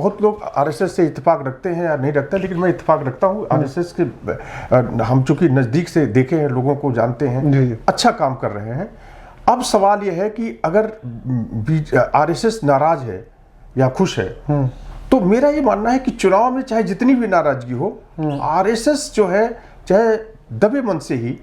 बहुत लोग आरएसएस से इत्तेफाक रखते हैं या नहीं रखते, लेकिन मैं इत्तेफाक रखता हूँ आरएसएस के। हम चूंकि नज़दीक से देखे हैं, लोगों को जानते हैं, अच्छा काम कर रहे हैं। अब सवाल यह है कि अगर आरएसएस नाराज है या खुश है, तो मेरा ये मानना है कि चुनाव में चाहे जितनी भी नाराजगी हो, आरएसएस जो है चाहे दबे मन से ही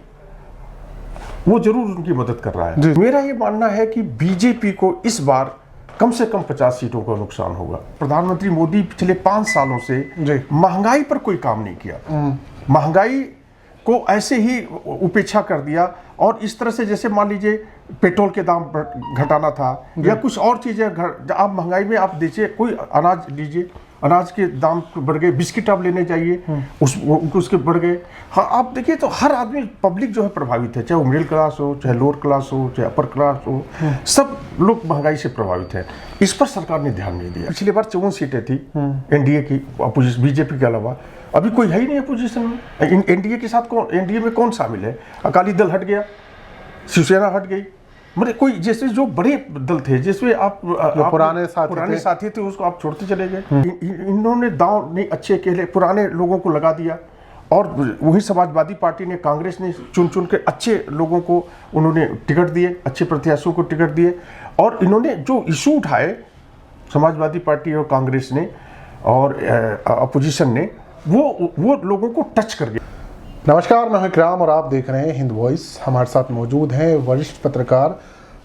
वो जरूर उनकी मदद कर रहा है। मेरा ये मानना है कि बीजेपी को इस बार कम से कम 50 सीटों का नुकसान होगा। प्रधानमंत्री मोदी पिछले 5 सालों से महंगाई पर कोई काम नहीं किया, महंगाई को ऐसे ही उपेक्षा कर दिया। और इस तरह से जैसे मान लीजिए पेट्रोल के दाम घटाना था या कुछ और चीजें, आप महंगाई में आप दीजिए, कोई अनाज लीजिए, अनाज के दाम बढ़ गए, बिस्किट आप लेने जाइए उसके बढ़ गए। हाँ, आप देखिए तो हर आदमी, पब्लिक जो है प्रभावित है, चाहे वो मिडिल क्लास हो, चाहे लोअर क्लास हो, चाहे अपर क्लास हो, सब लोग महंगाई से प्रभावित हैं। इस पर सरकार ने ध्यान नहीं दिया। पिछली बार 54 सीटें थी एनडीए की, अपोजिशन बीजेपी के अलावा अभी कोई है ही नहीं अपोजिशन में। एनडीए के साथ कौन, एनडीए में कौन शामिल है? अकाली दल हट गया, शिवसेना हट गई, मतलब कोई जैसे जो बड़े दल थे जिसमें आप पुराने साथी थे उसको आप छोड़ते चले गए। इन्होंने दांव नहीं अच्छे के लिए पुराने लोगों को लगा दिया, और वही समाजवादी पार्टी ने, कांग्रेस ने चुन चुन के अच्छे लोगों को उन्होंने टिकट दिए, अच्छे प्रत्याशियों को टिकट दिए। और इन्होंने जो इशू उठाए समाजवादी पार्टी और कांग्रेस ने और अपोजिशन ने, वो लोगों को टच कर गया। नमस्कार, मैं विक्राम और आप देख रहे हैं हिंद वॉइस। हमारे साथ मौजूद हैं वरिष्ठ पत्रकार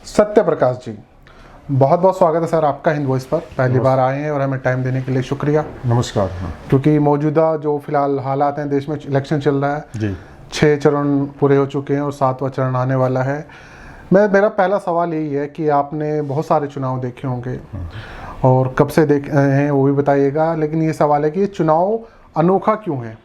सत्य प्रकाश जी। बहुत बहुत स्वागत है सर आपका हिंद वॉइस पर। पहली बार आए हैं और हमें टाइम देने के लिए शुक्रिया। नमस्कार। क्योंकि मौजूदा जो फिलहाल हालात हैं, देश में इलेक्शन चल रहा है जी, 6 चरण पूरे हो चुके हैं और 7वां चरण आने वाला है। मेरा पहला सवाल यही है कि आपने बहुत सारे चुनाव देखे होंगे और कब से देख रहे हैं वो भी बताइएगा, लेकिन ये सवाल है कि ये चुनाव अनोखा क्यों है?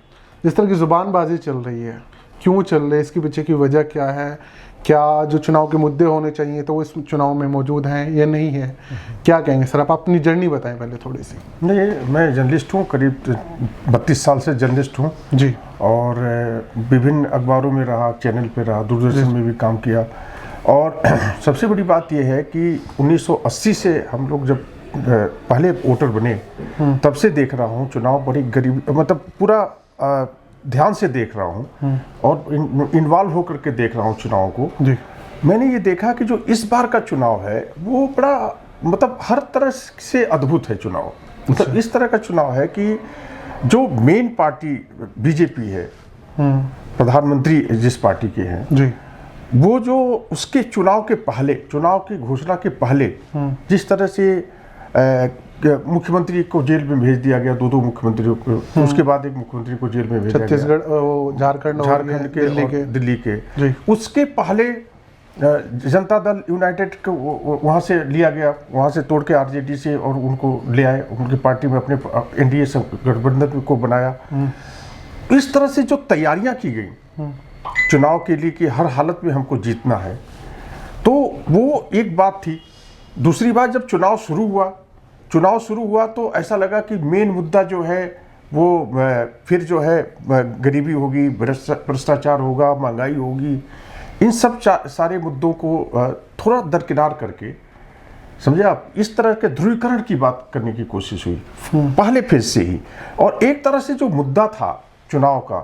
जिस तरह की जुबानबाजी चल रही है, क्यों चल रही है, इसके पीछे की वजह क्या है? क्या जो चुनाव के मुद्दे होने चाहिए तो वो इस चुनाव में मौजूद हैं या नहीं है? क्या कहेंगे सर, आप अपनी जर्नी बताएं पहले थोड़ी सी। नहीं, मैं जर्नलिस्ट हूँ, करीब 32 साल से जर्नलिस्ट हूँ जी, और विभिन्न अखबारों में रहा, चैनल पे रहा, दूरदर्शन में भी काम किया। और सबसे बड़ी बात यह है कि 1980 से हम लोग जब पहले वोटर बने तब से देख रहा हूँ चुनाव बड़ी गरीब, मतलब पूरा ध्यान से देख रहा हूँ और इन्वॉल्व होकर के देख रहा हूँ चुनाव को जी। मैंने ये देखा कि जो इस बार का चुनाव है वो बड़ा, मतलब हर तरह से अद्भुत है चुनाव। मतलब इस तरह का चुनाव है कि जो मेन पार्टी बीजेपी है, प्रधानमंत्री जिस पार्टी के हैं जी, वो जो उसके चुनाव के पहले, चुनाव की घोषणा के पहले जिस तरह से मुख्यमंत्री को जेल में भेज दिया गया, 2 मुख्यमंत्रियों को, उसके बाद एक मुख्यमंत्री को जेल में भेजा गया, छत्तीसगढ़, झारखंड के, दिल्ली के। उसके पहले जनता दल यूनाइटेड को वहाँ से लिया गया, वहाँ से तोड़ के आरजेडी से, और उनको ले आए उनकी पार्टी में, अपने एनडीए गठबंधन को बनाया। इस तरह से जो तैयारियां की गई चुनाव के लिए कि हर हालत में हमको जीतना है, तो वो एक बात थी। दूसरी बात, जब चुनाव शुरू हुआ तो ऐसा लगा कि मेन मुद्दा जो है वो फिर जो है गरीबी होगी, भ्रष्टाचार होगा, महंगाई होगी। इन सब सारे मुद्दों को थोड़ा दरकिनार करके, समझे आप, इस तरह के ध्रुवीकरण की बात करने की कोशिश हुई पहले फेज से ही। और एक तरह से जो मुद्दा था चुनाव का,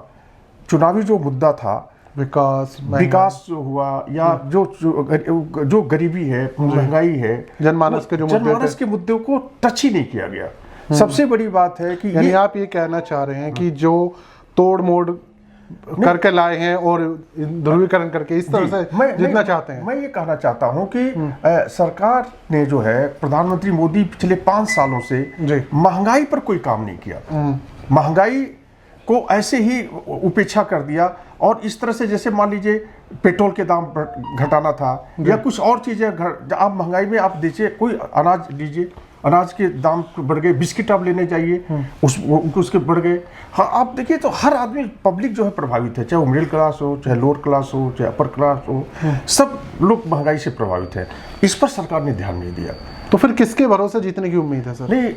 चुनावी जो मुद्दा था, विकास जो हुआ या जो गरीबी है, महंगाई है, जनमानस के मुद्दों को टच ही नहीं किया गया। सबसे बड़ी बात है कि यानी आप ये कहना चाह रहे हैं कि जो तोड़ मोड़ करके लाए हैं और ध्रुवीकरण करके इस तरह से जितना चाहते हैं। मैं ये कहना चाहता हूँ कि सरकार ने जो है, प्रधानमंत्री मोदी पिछले 5 सालों से महंगाई पर कोई काम नहीं किया, महंगाई को ऐसे ही उपेक्षा कर दिया। और इस तरह से जैसे मान लीजिए पेट्रोल के दाम घटाना था या कुछ और चीजें, आप महंगाई में आप दीजिए, कोई अनाज लीजिए, अनाज के दाम बढ़ गए, बिस्किट आप लेने जाइए उसके बढ़ गए। हाँ, आप देखिए तो हर आदमी, पब्लिक जो है प्रभावित है, चाहे वो मिडिल क्लास हो, चाहे लोअर क्लास हो, चाहे अपर क्लास हो, सब लोग महंगाई से प्रभावित है। इस पर सरकार ने ध्यान नहीं दिया। तो फिर किसके भरोसे जीतने की उम्मीद है सर? नहीं,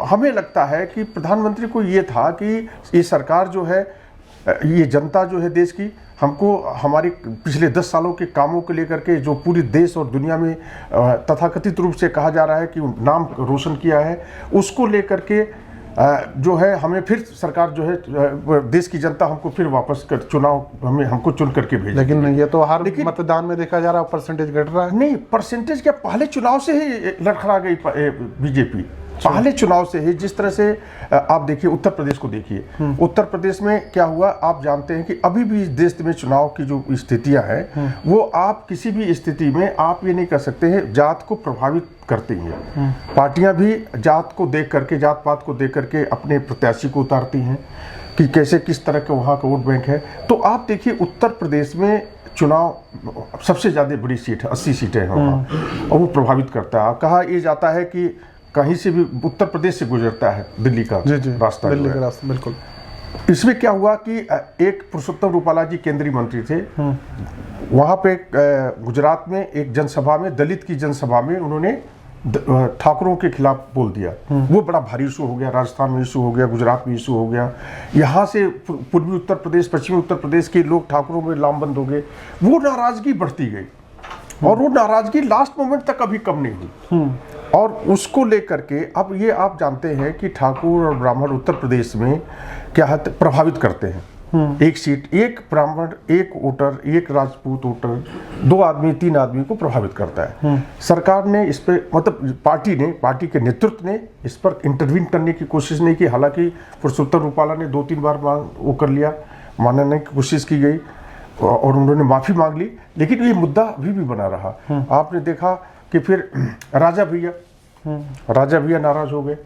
हमें लगता है कि प्रधानमंत्री को ये था कि ये सरकार जो है ये जनता जो है देश की, हमको हमारे पिछले 10 सालों के कामों को लेकर के जो पूरी देश और दुनिया में तथाकथित रूप से कहा जा रहा है कि नाम रोशन किया है, उसको लेकर के जो है हमें फिर सरकार जो है देश की जनता हमको फिर वापस कर चुनाव हमको चुन करके भेजे। लेकिन ये तो हर मतदान में देखा जा रहा है परसेंटेज घट रहा है। नहीं, परसेंटेज क्या, पहले चुनाव से ही लड़खड़ा गई बीजेपी, पहले चुनाव से ही। जिस तरह से आप देखिए उत्तर प्रदेश को देखिए, उत्तर प्रदेश में क्या हुआ आप जानते हैं कि अभी भी इस देश में चुनाव की जो स्थितियां हैं वो आप किसी भी स्थिति में आप ये नहीं कर सकते हैं जात को प्रभावित करती हैं। पार्टियां भी जात को देख करके, जात पात को देख करके अपने प्रत्याशी को उतारती हैं कि कैसे किस तरह का वहाँ का वोट बैंक है। तो आप देखिए उत्तर प्रदेश में चुनाव सबसे ज़्यादा बड़ी सीट है, 80 सीटें हैं वहाँ, और वो प्रभावित करता है। कहा ये जाता है कि कहीं से भी उत्तर प्रदेश से गुजरता है दिल्ली का रास्ता, दिल्ली का रास्ता, बिल्कुल। इसमें क्या हुआ कि एक पुरुषोत्तम रूपाला जी केंद्रीय मंत्री थे, वहाँ पे गुजरात में एक जनसभा में, दलित की जनसभा में उन्होंने ठाकुरों के खिलाफ बोल दिया। वो बड़ा भारी इशू हो गया, राजस्थान में इशू हो गया, गुजरात में इशू हो गया। यहाँ से पूर्वी उत्तर प्रदेश, पश्चिमी उत्तर प्रदेश के लोग ठाकुरों में लामबंद हो गए। वो नाराजगी बढ़ती गई और वो नाराजगी लास्ट मोमेंट तक अभी कम नहीं हुई। और उसको लेकर के अब ये आप जानते हैं कि ठाकुर और ब्राह्मण उत्तर प्रदेश में क्या प्रभावित करते हैं। एक सीट, एक ब्राह्मण, एक वोटर, एक राजपूत वोटर, 2 आदमी 3 आदमी को प्रभावित करता है। सरकार ने इस पे, मतलब पार्टी के नेतृत्व ने इस पर इंटरवीन करने की कोशिश नहीं की। हालांकि पुरुषोत्तम रूपाला ने 2-3 बार वो कर लिया, मानने की कोशिश की गई और उन्होंने माफ़ी मांग ली, लेकिन ये मुद्दा अभी भी बना रहा। आपने देखा कि फिर राजा भैया नाराज हो गए।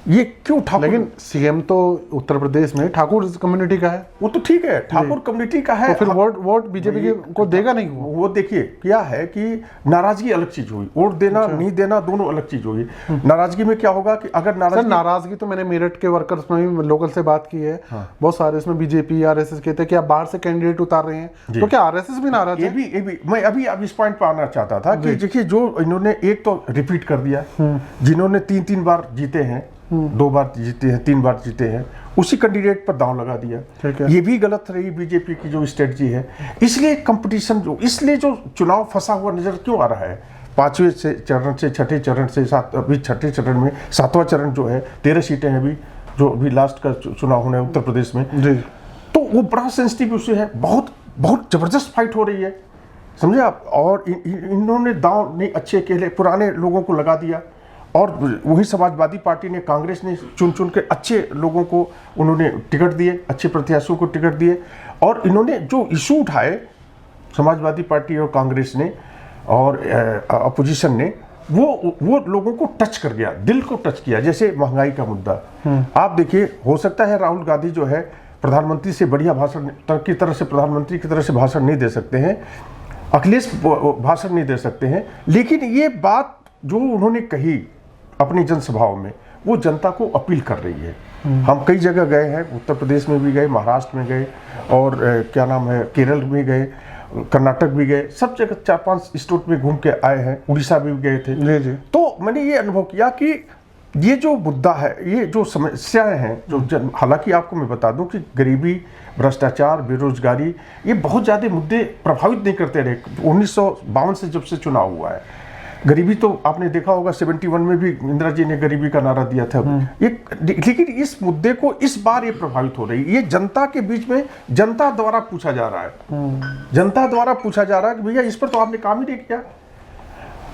ये क्यों ठाकुर? लेकिन सीएम तो उत्तर प्रदेश में ठाकुर कम्युनिटी का है। वो तो ठीक है, ठाकुर कम्युनिटी का है, तो फिर वोट बीजेपी को देगा नहीं। वो देखिए क्या है कि नाराजगी अलग चीज हुई, वोट देना नहीं देना दोनों अलग चीज हुई। नाराजगी में क्या होगा कि अगर नाराजगी तो मैंने मेरठ के वर्कर्स में भी लोकल से बात की है, बहुत सारे इसमें बीजेपी आरएसएस कहते हैं कि आप बाहर से कैंडिडेट उतार रहे हैं, तो क्या आरएसएस भी नाराज है? ये भी मैं अभी इस पॉइंट पर आना चाहता था कि देखिए जो इन्होंने एक तो रिपीट कर दिया, जिन्होंने 3 बार जीते हैं, 2 बार जीते हैं, 3 बार जीते हैं, उसी कैंडिडेट पर दांव लगा दिया। ये भी गलत रही बीजेपी की जो स्ट्रेटजी है। इसलिए कंपटीशन इसलिए जो चुनाव फंसा हुआ नजर क्यों आ रहा है? 5वें चरण से 6ठे चरण से अभी 6ठे चरण में 7वां चरण जो है, 13 सीटें हैं अभी, जो अभी लास्ट का चुनाव होना है उत्तर प्रदेश में जी। तो वो बड़ा सेंसिटिव इशू है, बहुत जबरदस्त फाइट हो रही है, समझे आप। और इन्होंने दांव नहीं अच्छे के पुराने लोगों को लगा दिया, और वही समाजवादी पार्टी ने, कांग्रेस ने चुन के अच्छे लोगों को उन्होंने टिकट दिए, अच्छे प्रत्याशियों को टिकट दिए। और इन्होंने जो इशू उठाए समाजवादी पार्टी और कांग्रेस ने और अपोजिशन ने, वो लोगों को टच कर गया, दिल को टच किया। जैसे महंगाई का मुद्दा आप देखिए, हो सकता है राहुल गांधी जो है प्रधानमंत्री से बढ़िया भाषण की तरह से, प्रधानमंत्री की तरह से भाषण नहीं दे सकते हैं, अखिलेश भाषण नहीं दे सकते हैं, लेकिन ये बात जो उन्होंने कही अपनी जनसभाओं में, वो जनता को अपील कर रही है। हम कई जगह गए हैं, उत्तर प्रदेश में भी गए, महाराष्ट्र में गए, और क्या नाम है, केरल में गए, कर्नाटक भी गए, सब जगह 4-5 स्टेट में घूम के आए हैं, उड़ीसा भी गए थे जी। तो मैंने ये अनुभव किया कि ये जो मुद्दा है, ये जो समस्याएं हैं, जो हालांकि आपको मैं बता दूं कि गरीबी, भ्रष्टाचार, बेरोजगारी, ये बहुत ज़्यादा मुद्दे प्रभावित नहीं करते रहे। 1952 से जब से चुनाव हुआ है, गरीबी तो आपने देखा होगा 71 में भी इंदिरा जी ने गरीबी का नारा दिया था। लेकिन इस मुद्दे को इस बार ये प्रभावित हो रही है, ये जनता के बीच में, जनता द्वारा पूछा जा रहा है, जनता द्वारा पूछा जा रहा है कि भैया इस पर तो आपने काम ही नहीं किया।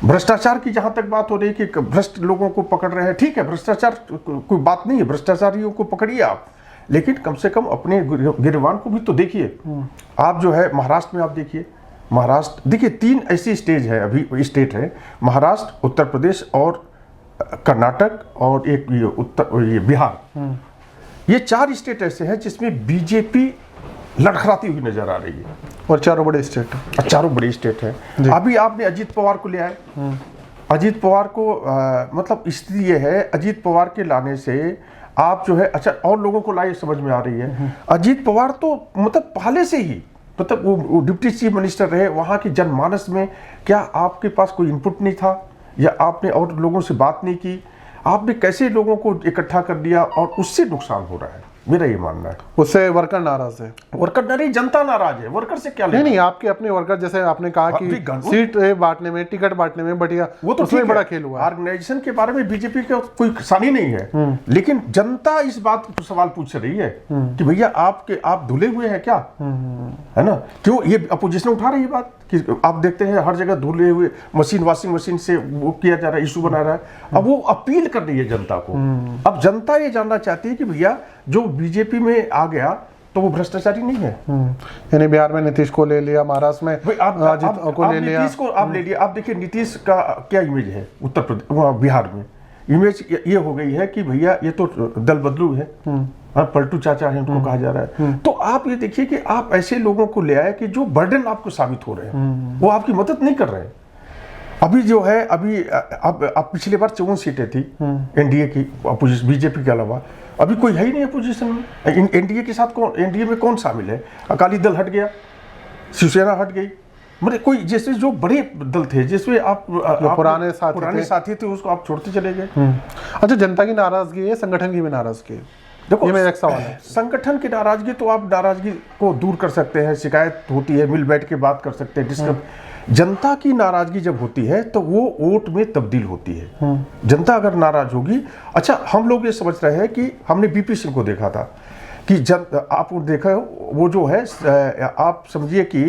भ्रष्टाचार की जहां तक बात हो रही है कि भ्रष्ट लोगों को पकड़ रहे हैं, ठीक है, भ्रष्टाचार कोई बात नहीं है, भ्रष्टाचारियों को पकड़िए आप, लेकिन कम से कम अपने गिरवान को भी तो देखिए। आप जो है महाराष्ट्र में आप देखिए, महाराष्ट्र देखिए 3 ऐसी स्टेज है, अभी स्टेट है, महाराष्ट्र, उत्तर प्रदेश और कर्नाटक, और एक ये बिहार। ये 4 स्टेट ऐसे हैं जिसमें बीजेपी लड़खड़ाती हुई नजर आ रही है, और चारों बड़े स्टेट हैं। चारों बड़े स्टेट हैं। अभी आपने अजीत पवार को ले आए, अजीत पवार को मतलब स्थिति ये है, अजीत पवार के लाने से आप जो है, अच्छा, और लोगों को लाए समझ में आ रही है। अजीत पवार तो मतलब पहले से ही, मतलब वो डिप्टी चीफ मिनिस्टर रहे, वहाँ की जनमानस में क्या आपके पास कोई इनपुट नहीं था, या आपने और लोगों से बात नहीं की? आपने कैसे लोगों को इकट्ठा कर दिया, और उससे नुकसान हो रहा है। मेरा ये मानना है। उससे वर्कर नाराज है, वर्कर नहीं, जनता नाराज है। वर्कर से क्या नहीं नहीं, आपके अपने वर्कर, जैसे आपने कहा कि सीट बांटने में, टिकट बांटने में बढ़िया, वो तो उसमें बड़ा खेल हुआ। ऑर्गेनाइजेशन के बारे में बीजेपी का कोई सानी नहीं है, लेकिन जनता इस बात पर सवाल पूछ रही है कि भैया आप धुले हुए हैं क्या, है ना? क्यों ये अपोजिशन उठा रही है बात कि आप देखते हैं हर जगह धुले हुए मशीन, वॉशिंग मशीन से वो किया जा रहा है, इशू बना रहा है। अब वो अपील कर रही है जनता को। अब जनता ये जानना चाहती है कि भैया जो बीजेपी में आ गया तो वो भ्रष्टाचारी नहीं है। यानी बिहार में नीतीश को ले लिया, महाराष्ट्र में अजित को ले लिया, नीतीश को आप ले लिया। आप देखिए नीतीश का क्या इमेज है उत्तर प्रदेश, बिहार में इमेज ये हो गई है कि भैया ये तो दल बदलू है, पलटू चाचा है उनको कहा जा रहा है। तो आप ये देखिए कि आप ऐसे लोगों को ले आए कि जो बर्डन आपको साबित हो रहे हैं, वो आपकी मदद नहीं कर रहे हैं। अभी जो है अब पिछली बार 54 सीटें थी एनडीए की, अपोजिशन बीजेपी के अलावा अभी कोई है ही नहीं अपोजिशन में। एनडीए के साथ कौन, एनडीए में कौन शामिल है? अकाली दल हट गया, शिवसेना हट गई, मतलब कोई जैसे जो बड़े दल थे जिसमें आप पुराने साथी थे उसको आप छोड़ते चले गए। अच्छा, जनता की नाराजगी है, संगठन की भी नाराजगी है। देखो, ये मेरा एक सवाल है। संगठन की नाराजगी तो आप नाराजगी को दूर कर सकते हैं, शिकायत होती है, मिल बैठ के बात कर सकते हैं, डिस्कस। जनता की नाराजगी जब होती है तो वो वोट में तब्दील होती है। जनता अगर नाराज होगी, अच्छा हम लोग ये समझ रहे हैं कि हमने बीपी सिंह को देखा था कि आप देखा वो जो है, आप समझिए कि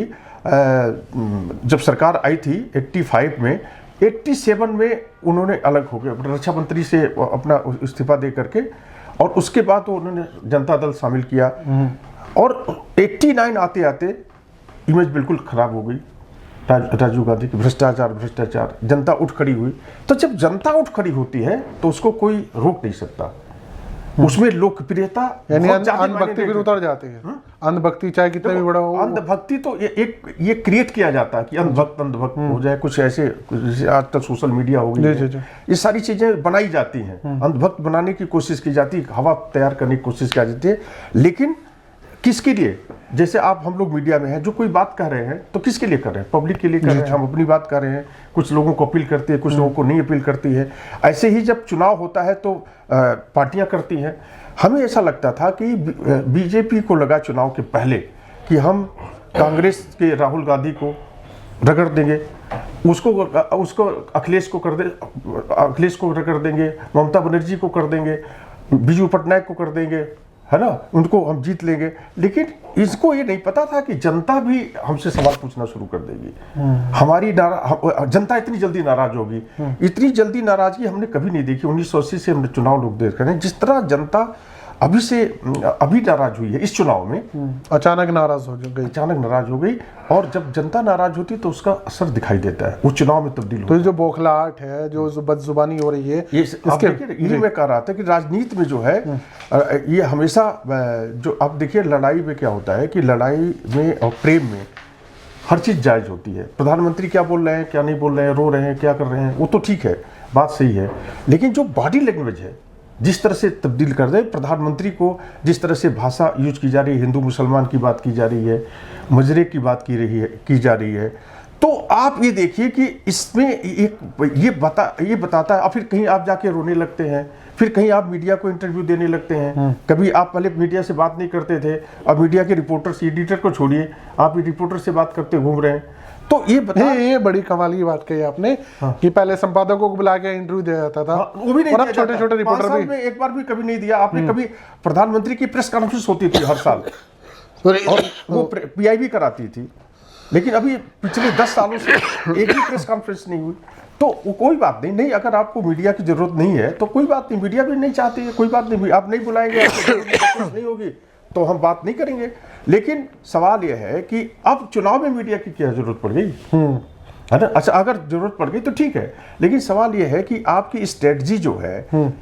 जब सरकार आई थी 85 में, 87 में उन्होंने अलग हो गए, रक्षा मंत्री से अपना इस्तीफा दे करके, और उसके बाद तो उन्होंने जनता दल शामिल किया, और 89 आते आते इमेज बिल्कुल खराब हो गई राजीव गांधी की, भ्रष्टाचार, जनता उठ खड़ी हुई। तो जब जनता उठ खड़ी होती है तो उसको कोई रोक नहीं सकता, उसमें लोकप्रियता, यानी अंधभक्ति फिर उतर जाती है। अंधभक्ति चाहे कितना भी बड़ा हो, अंधभक्ति तो ये क्रिएट किया जाता है कि अंधभक्त हो जाए, कुछ ऐसे आजकल सोशल मीडिया हो गई, ये सारी चीजें बनाई जाती हैं, अंधभक्त बनाने की कोशिश की जाती है, हवा तैयार करने की कोशिश की जाती है। लेकिन किसके लिए? जैसे आप हम लोग मीडिया में हैं, जो कोई बात कह रहे हैं तो किसके लिए कर रहे हैं? पब्लिक के लिए कर रहे हैं, हम अपनी बात कर रहे हैं। कुछ लोगों को अपील करती है, कुछ लोगों को नहीं अपील करती है। ऐसे ही जब चुनाव होता है तो पार्टियां करती हैं। हमें ऐसा लगता था कि बीजेपी को लगा चुनाव के पहले कि हम कांग्रेस के राहुल गांधी को रगड़ देंगे, उसको अखिलेश को रगड़ देंगे, ममता बनर्जी को कर देंगे, बिजू पटनायक को कर देंगे, है ना, उनको हम जीत लेंगे। लेकिन इसको ये नहीं पता था कि जनता भी हमसे सवाल पूछना शुरू कर देगी। हमारी जनता इतनी जल्दी नाराज होगी, इतनी जल्दी नाराजगी हमने कभी नहीं देखी। 1980 से हमने चुनाव लोग देख रहे हैं, जिस तरह जनता अभी नाराज हुई है इस चुनाव में, अचानक नाराज हो गई। और जब जनता नाराज होती है तो उसका असर दिखाई देता है, वो चुनाव में तब्दील होता है। तो जो बौखलाहट है, जो बदजुबानी हो रही है, यही मैं कह रहा था कि राजनीति में जो है ये हमेशा जो आप देखिए लड़ाई में क्या होता है कि लड़ाई में और प्रेम में हर चीज जायज होती है। प्रधानमंत्री क्या बोल रहे हैं, क्या नहीं बोल रहे हैं, रो रहे हैं, क्या कर रहे हैं, वो तो ठीक है, बात सही है। लेकिन जो बॉडी लैंग्वेज है, जिस तरह से तब्दील कर दे प्रधानमंत्री को, जिस तरह से भाषा यूज की जा रही है, हिंदू मुसलमान की बात की जा रही है, मजरे की बात की जा रही है, तो आप ये देखिए कि इसमें ये बताता है। और फिर कहीं आप जाके रोने लगते हैं, फिर कहीं आप मीडिया को इंटरव्यू देने लगते हैं। कभी आप पहले मीडिया से बात नहीं करते थे, अब मीडिया के रिपोर्टर से, एडिटर को छोड़िए, आप रिपोर्टर से बात करते घूम रहे हैं। तो ये बड़ी कमाल की बात कही आपने। हाँ। कि पहले संपादकों को बुला के इंटरव्यू दिया जाता था। हाँ, वो भी नहीं, और अब छोटे-छोटे रिपोर्टर भी में एक बार भी कभी नहीं दिया आपने। कभी प्रधानमंत्री की प्रेस कॉन्फ्रेंस होती थी हर साल और वो पीआईबी कराती थी, लेकिन अभी पिछले 10 सालों से एक भी प्रेस कॉन्फ्रेंस नहीं हुई। तो कोई बात नहीं, अगर आपको मीडिया की जरूरत नहीं है तो कोई बात नहीं, मीडिया भी नहीं चाहती है, कोई बात नहीं, आप नहीं बुलाएंगे, नहीं होगी तो हम बात नहीं करेंगे। लेकिन सवाल यह है कि अब चुनाव में मीडिया की क्या जरूरत पड़ गई, है ना? अच्छा, अगर जरूरत पड़ गई तो ठीक है, लेकिन सवाल यह है कि आपकी स्ट्रेटजी जो है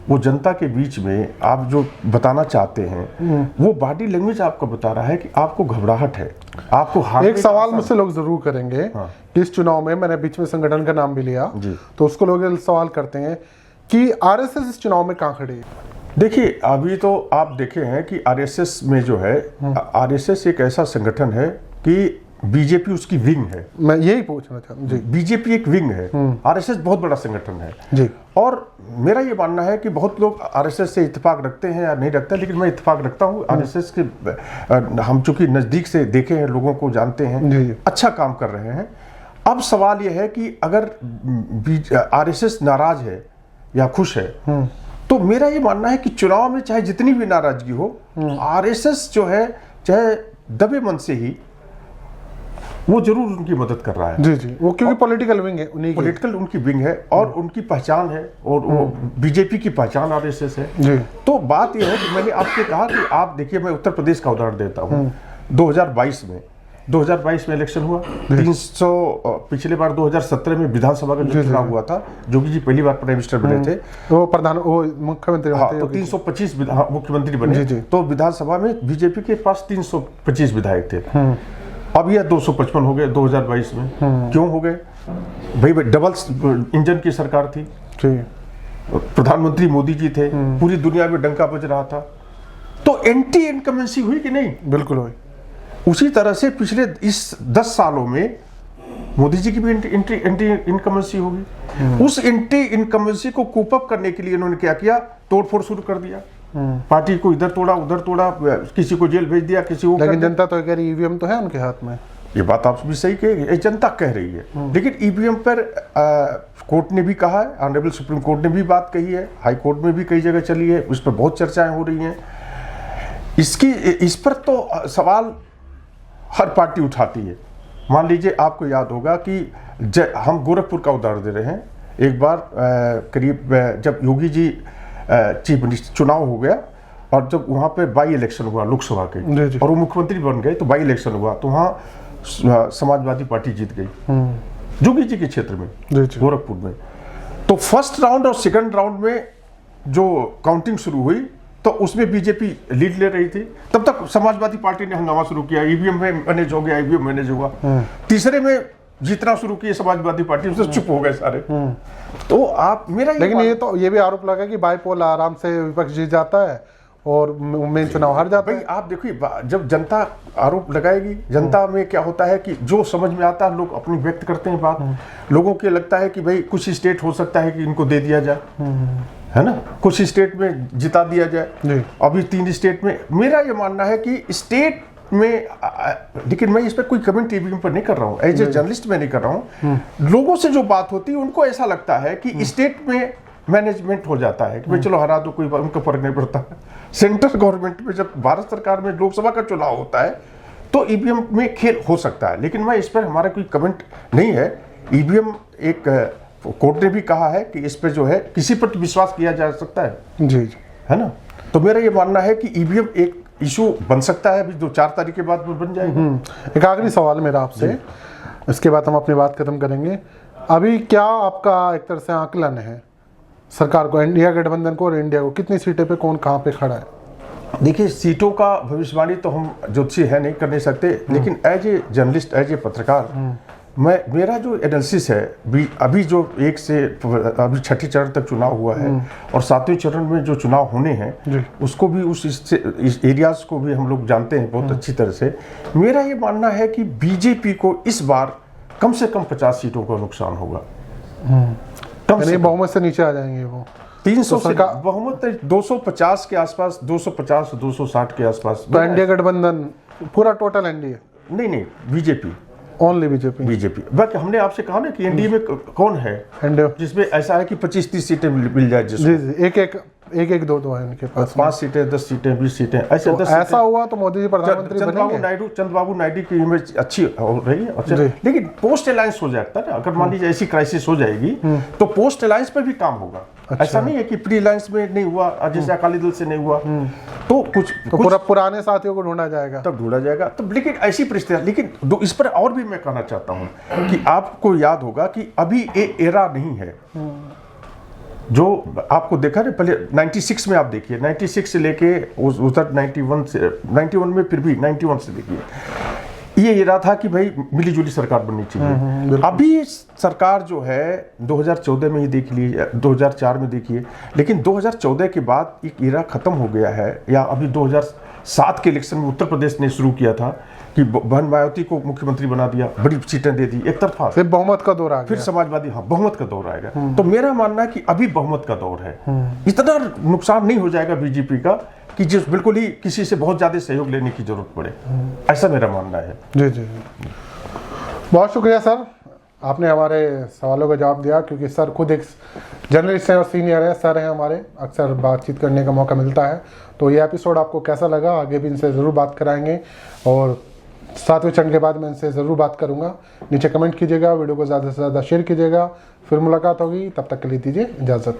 वो जनता के बीच में आप जो बताना चाहते हैं, वो बॉडी लैंग्वेज आपको बता रहा है कि आपको घबराहट है, आपको हारने। एक सवाल मुझसे लोग जरूर करेंगे। हाँ। कि इस चुनाव में, मैंने बीच में संगठन का नाम भी लिया, तो उसको लोग सवाल करते हैं कि आरएसएस इस चुनाव में कहां खड़ी है? देखिए, अभी तो आप देखे हैं कि आरएसएस में जो है, आरएसएस एक ऐसा संगठन है कि बीजेपी उसकी विंग है। मैं यही पूछना चाहता हूँ जी। बीजेपी एक विंग है, आरएसएस बहुत बड़ा संगठन है जी। और मेरा ये मानना है कि बहुत लोग आरएसएस से इत्तेफाक रखते हैं या नहीं रखते, लेकिन मैं इत्तेफाक रखता हूँ आरएसएस के। हम चूंकि नज़दीक से देखे हैं, लोगों को जानते हैं, जी। अच्छा काम कर रहे हैं। अब सवाल यह है कि अगर आरएसएस नाराज है या खुश है, तो मेरा ये मानना है कि चुनाव में चाहे जितनी भी नाराजगी हो, आरएसएस जो है चाहे दबे मन से ही वो जरूर उनकी मदद कर रहा है। जी जी, वो क्योंकि पॉलिटिकल विंग है, उन्हीं की पॉलिटिकल उनकी विंग है और उनकी पहचान है, और वो बीजेपी की पहचान आरएसएस है जी। तो बात यह है कि मैंने आपसे कहा कि आप देखिए, मैं उत्तर प्रदेश का उदाहरण देता हूँ। 2022 में इलेक्शन हुआ, 300, पिछले बार 2017 में विधानसभा का जो चुनाव हुआ था, जोगी जी पहली बार प्राइम मिनिस्टर बने थे, वो मुख्यमंत्री थे, तो 325 मुख्यमंत्री बने। तो विधानसभा में बीजेपी के पास 325 विधायक थे। अब यह 255 हो गए 2022 में। क्यों हो गए भाई? डबल इंजन की सरकार थी, प्रधानमंत्री मोदी जी थे, पूरी दुनिया में डंका बज रहा था, तो एंटी इनकमेंसी हुई कि नहीं? बिल्कुल हुई। उसी तरह से पिछले इस 10 सालों में मोदी जी की भी एंटी इनकमेंसी होगी। उस एंटी इनकमेंसी को कूप अप करने के लिए इन्होंने क्या किया? तोड़फोड़ शुरू कर दिया, पार्टी को इधर तोड़ा उधर तोड़ा, किसी को जेल भेज दिया, किसी को। लेकिन जनता तो कह रही ईवीएम तो है उनके हाथ में। ये बात आप भी सही कही, जनता कह रही है, लेकिन ईवीएम पर कोर्ट ने भी कहा है, ऑनरेबल सुप्रीम कोर्ट ने भी बात कही है, हाई कोर्ट में भी कई जगह चली है, उस पर बहुत चर्चाएं हो रही हैं। इस पर तो सवाल हर पार्टी उठाती है। मान लीजिए, आपको याद होगा कि हम गोरखपुर का उदाहरण दे रहे हैं। एक बार करीब जब योगी जी चीफ मिनिस्टर, चुनाव हो गया और जब वहाँ पे बाई इलेक्शन हुआ लोकसभा के, और वो मुख्यमंत्री बन गए, तो बाई इलेक्शन हुआ तो वहाँ समाजवादी पार्टी जीत गई योगी जी के क्षेत्र में, गोरखपुर में। तो फर्स्ट राउंड और सेकंड राउंड में जो काउंटिंग शुरू हुई, तो उसमें बीजेपी लीड ले रही थी। तब तक समाजवादी पार्टी ने हंगामा शुरू किया, ईवीएम में मैनेज हो गया, ईवीएम मैनेज हुआ। तीसरे में जीतना शुरू किए समाजवादी पार्टी, उससे चुप हो गए सारे। तो आप मेरा लेकिन ये भी आरोप लगा कि बाईपोल आराम से विपक्ष जीत जाता है और मेन चुनाव हार जाता है। आप देखिए, जब जनता आरोप लगाएगी, जनता में क्या होता है कि जो समझ में आता है लोग अपनी व्यक्त करते हैं बात। लोगों को लगता है कि भाई कुछ स्टेट हो सकता है कि इनको दे दिया जाए, है ना, कुछ स्टेट में जिता दिया जाए। अभी 3 स्टेट में मेरा ये मानना है कि स्टेट में, लेकिन मैं इस पर कोई कमेंट ईवीएम पर नहीं कर रहा हूँ, एज ए जर्नलिस्ट मैं नहीं कर रहा हूँ। लोगों से जो बात होती है उनको ऐसा लगता है कि स्टेट में मैनेजमेंट हो जाता है कि भाई चलो हरा दो, कोई उनको फर्क नहीं पड़ता। सेंट्रल गवर्नमेंट में, जब भारत सरकार में लोकसभा का चुनाव होता है, तो ईवीएम में खेल हो सकता है, लेकिन मैं इस पर, हमारा कोई कमेंट नहीं है। ईवीएम एक, कोर्ट ने भी कहा है कि इस पर जो है किसी पर विश्वास किया जा सकता है, जी, है ना। तो मेरा ये मानना है कि ईवीएम एक इशू बन सकता है, अभी 2-4 तारीख के बाद बन जाएगा। एक आखिरी सवाल मेरा आपसे, इसके बाद हम अपनी बात खत्म करेंगे। अभी क्या आपका एक तरह से आकलन है सरकार को, इंडिया गठबंधन को और इंडिया को, कितनी सीटें पे कौन कहाँ पे खड़ा है? देखिए, सीटों का भविष्यवाणी तो हम ज्योतिषी है नहीं कर नहीं सकते, लेकिन as a journalist, as a पत्रकार, मेरा जो एनालिसिस है, अभी जो एक से अभी 6ठे चरण तक चुनाव हुआ है और 7वें चरण में जो चुनाव होने हैं, उसको भी इस एरियाज को भी हम लोग जानते हैं बहुत अच्छी तरह से। मेरा ये मानना है कि बीजेपी को इस बार कम से कम 50 सीटों का नुकसान होगा। कम से बहुमत से नीचे आ जाएंगे वो 300 से बहुमत 250 के आसपास, 250 260 के आसपास। तो एनडीए गठबंधन पूरा टोटल एनडीए? नहीं, बीजेपी, ओनली बीजेपी। बाकी हमने आपसे कहा ना कि एनडीए में कौन है जिसमें ऐसा है कि 25-30 सीटें मिल जाए, जी, एक दो है उनके पास, 5 सीटें, 10 सीटें, 20 सीटें, ऐसे तो 10 ऐसा हुआ तो मोदी जी प्रधानमंत्री बनेंगे। चंद्रबाबू नायडू की इमेज अच्छी हो रही है, लेकिन पोस्ट अलायंस हो जाता है ना। अगर मान लीजिए ऐसी क्राइसिस हो जाएगी तो पोस्ट अलायंस पर भी काम होगा। ऐसा नहीं है कि प्री अलायंस में नहीं हुआ, जैसे अकाली दल से नहीं हुआ, तो कुछ पूरा पुराने साथियों को ढूंढा जाएगा, तब ढूंढा जाएगा। तो लेकिन ऐसी परिस्थिति, लेकिन इस पर और भी मैं कहना चाहता हूँ कि आपको याद होगा कि अभी एक एरा नहीं है जो आपको देखा ना, पहले 96 में आप देखिए, 96 से लेके उधर 91 में, फिर भी 91 से देखिए, ये एरा था कि भाई मिलीजुली सरकार बननी चाहिए। अभी सरकार जो है 2014 में ही देख लीजिए, 2004 में देखिए, लेकिन 2014 के बाद एक एरा खत्म हो गया है। या अभी 2007 के इलेक्शन में उत्तर प्रदेश ने शुरू किया था कि बहन मायावती को मुख्यमंत्री बना दिया, बड़ी सीटें दे दी एक तरफा, फिर बहुमत का दौर आ गया, फिर समाजवादी, हाँ बहुमत का दौर आएगा। तो मेरा मानना है कि अभी बहुमत का दौर है, इतना नुकसान नहीं हो जाएगा बीजेपी का कि जिस बिल्कुल ही किसी से बहुत ज्यादा सहयोग लेने की जरूरत पड़े, ऐसा मेरा मानना है। जी जी, बहुत शुक्रिया सर, आपने हमारे सवालों का जवाब दिया, क्योंकि सर खुद एक जर्नलिस्ट हैं और सीनियर है, सर हैं हमारे, अक्सर बातचीत करने का मौका मिलता है। तो ये एपिसोड आपको कैसा लगा, आगे भी इनसे ज़रूर बात कराएंगे, और 7वें चरण के बाद मैं इनसे ज़रूर बात करूंगा। नीचे कमेंट कीजिएगा, वीडियो को ज़्यादा से ज़्यादा शेयर कीजिएगा। फिर मुलाकात होगी, तब तक के लिए दीजिए इजाज़त।